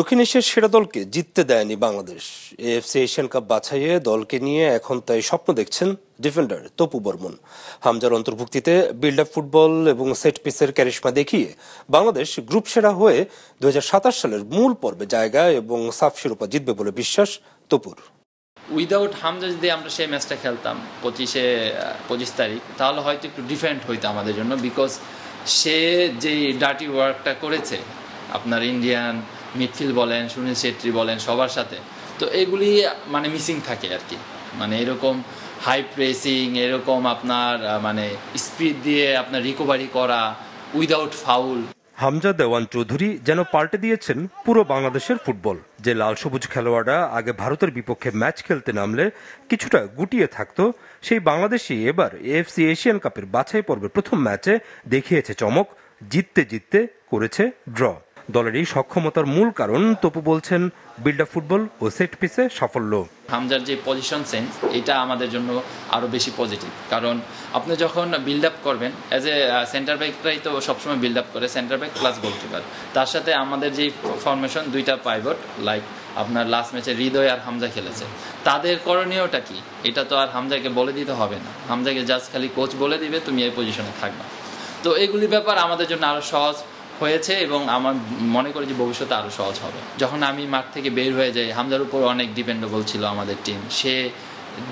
দক্ষিণ এশিয়ার সেরা দলকে জিততে দেয়নি বাংলাদেশ। এএফসি এশিয়ান কাপ বাছাইয়ে দলকে নিয়ে এখন তাই স্বপ্ন দেখছেন ডিফেন্ডার তপু বর্মন। হামজার অন্তর্ভুক্তিতে বিল্ড আপ ফুটবল এবং সেট পিসের ক্যারিশমা দেখিয়ে বাংলাদেশ গ্রুপ সেরা হয়ে 2027 সালের মূল পর্বে জায়গা এবং সাফ শিরোপা জিতবে বলে বিশ্বাস তপুর। উইদাউট হামজা যদি আমরা সেই ম্যাচটা খেলতাম 25 তারিখ, তাহলে হয়তো একটু ডিফারেন্ট হইতো আমাদের জন্য, বিকজ সে যে ডার্টি ওয়ার্কটা করেছে আপনার ইন্ডিয়ান মিডফিল্ড বলেন, সুনীল ছেত্রী বলেন, সবার সাথে, তো এগুলি মানে মিসিং থাকে আর কি। মানে এরকম হাই প্রেসিং, এরকম আপনার মানে স্পিড দিয়ে আপনার রিকভারি করা উইদাউট ফাউল। হামজা দেওয়ান চৌধুরী যেন পাল্টে দিয়েছেন পুরো বাংলাদেশের ফুটবল। যে লাল সবুজ খেলোয়াড়রা আগে ভারতের বিপক্ষে ম্যাচ খেলতে নামলে কিছুটা গুটিয়ে থাকতো, সেই বাংলাদেশই এবার এএফসি এশিয়ান কাপের বাছাই পর্বের প্রথম ম্যাচে দেখিয়েছে চমক। জিততে জিততে করেছে ড্র। দলের এই সক্ষমতার মূল কারণ তপু বলছেন বিল্ড আপ ফুটবল ও সেট পিসে সাফল্য। হামজার যে পজিশন সেন্স, এটা আমাদের জন্য আরও বেশি পজিটিভ। কারণ আপনি যখন বিল্ড আপ করবেন, অ্যাজ এ সেন্টার ব্যাকটাই তো সবসময় বিল্ড আপ করে, সেন্টার ব্যাক প্লাস গোলকিপার। তার সাথে আমাদের যে ফরমেশন, দুইটা পাইভট, লাইক আপনার লাস্ট ম্যাচে হৃদয় আর হামজা খেলেছে, তাদের করণীয়টা কি এটা তো আর হামজাকে বলে দিতে হবে না। হামজাকে জাস্ট খালি কোচ বলে দিবে তুমি এই পজিশনে থাকবা। তো এগুলি ব্যাপার আমাদের জন্য আরও সহজ হয়েছে এবং আমার মনে করি যে ভবিষ্যতে আরও সহজ হবে। যখন আমি মাঠ থেকে বের হয়ে যাই, হামজার উপর অনেক ডিপেন্ডেবল ছিল আমাদের টিম। সে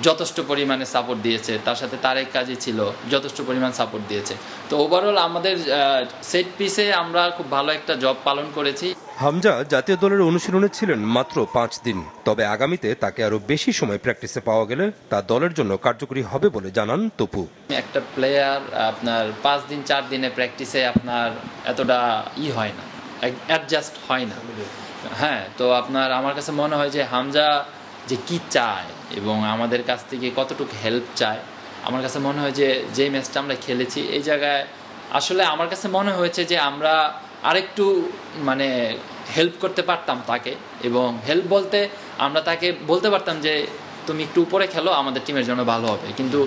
যথেষ্ট পরিমাণে সাপোর্ট দিয়েছে, তার সাথে তারেক কাজী ছিল, যথেষ্ট পরিমাণ সাপোর্ট দিয়েছে। তো ওভারঅল আমাদের সেট পিসে আমরা খুব ভালো একটা জব পালন করেছি। হামজা জাতীয় দলের অনুশীলনে ছিলেন মাত্র 5 দিন, তবে আগামীতে তাকে আরো বেশি সময় প্র্যাকটিসে পাওয়া গেলে তা দলের জন্য কার্যকরী হবে বলে জানান তপু। একটা প্লেয়ার আপনার 5 দিন 4 দিনে প্র্যাকটিসে আপনার এতটা হয় না, অ্যাডজাস্ট হয় না। হ্যাঁ, তো আপনার আমার কাছে মনে হয় যে হামজা যে কি চায় এবং আমাদের কাছ থেকে কতটুকু হেল্প চায়, আমার কাছে মনে হয় যে যেই ম্যাচটা আমরা খেলেছি এই জায়গায় আসলে আমার কাছে মনে হয়েছে যে আমরা আরেকটু মানে হেল্প করতে পারতাম তাকে। এবং হেল্প বলতে আমরা তাকে বলতে পারতাম যে তুমি একটু উপরে খেলো, আমাদের টিমের জন্য ভালো হবে। কিন্তু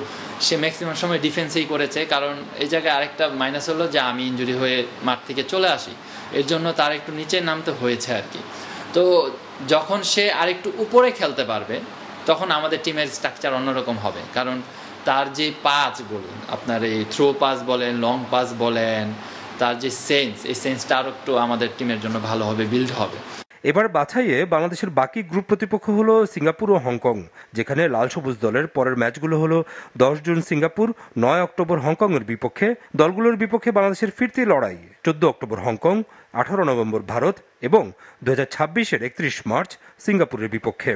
সে ম্যাক্সিমাম সময় ডিফেন্সেই করেছে, কারণ এই জায়গায় আরেকটা মাইনাস হলো যে আমি ইনজুরি হয়ে মাঠ থেকে চলে আসি, এর জন্য তার একটু নিচে নামতে হয়েছে আর কি। তো যখন সে আরেকটু উপরে খেলতে পারবে তখন আমাদের টিমের স্ট্রাকচার অন্যরকম হবে। কারণ তার যে পাস বলুন, আপনার এই থ্রো পাস বলেন, লং পাস বলেন, তার যে সেন্স, এই সেন্সটা আরও একটু আমাদের টিমের জন্য ভালো হবে, বিল্ড হবে। এবার বাছাইয়ে বাংলাদেশের বাকি গ্রুপ প্রতিপক্ষ হলো সিঙ্গাপুর ও হংকং, যেখানে লাল সবুজ দলের পরের ম্যাচগুলো হলো 10 জুন সিঙ্গাপুর, 9 অক্টোবর হংকংয়ের বিপক্ষে। দলগুলোর বিপক্ষে বাংলাদেশের ফিরতি লড়াই 14 অক্টোবর হংকং, 18 নভেম্বর ভারত এবং 2026-এর 31 মার্চ সিঙ্গাপুরের বিপক্ষে।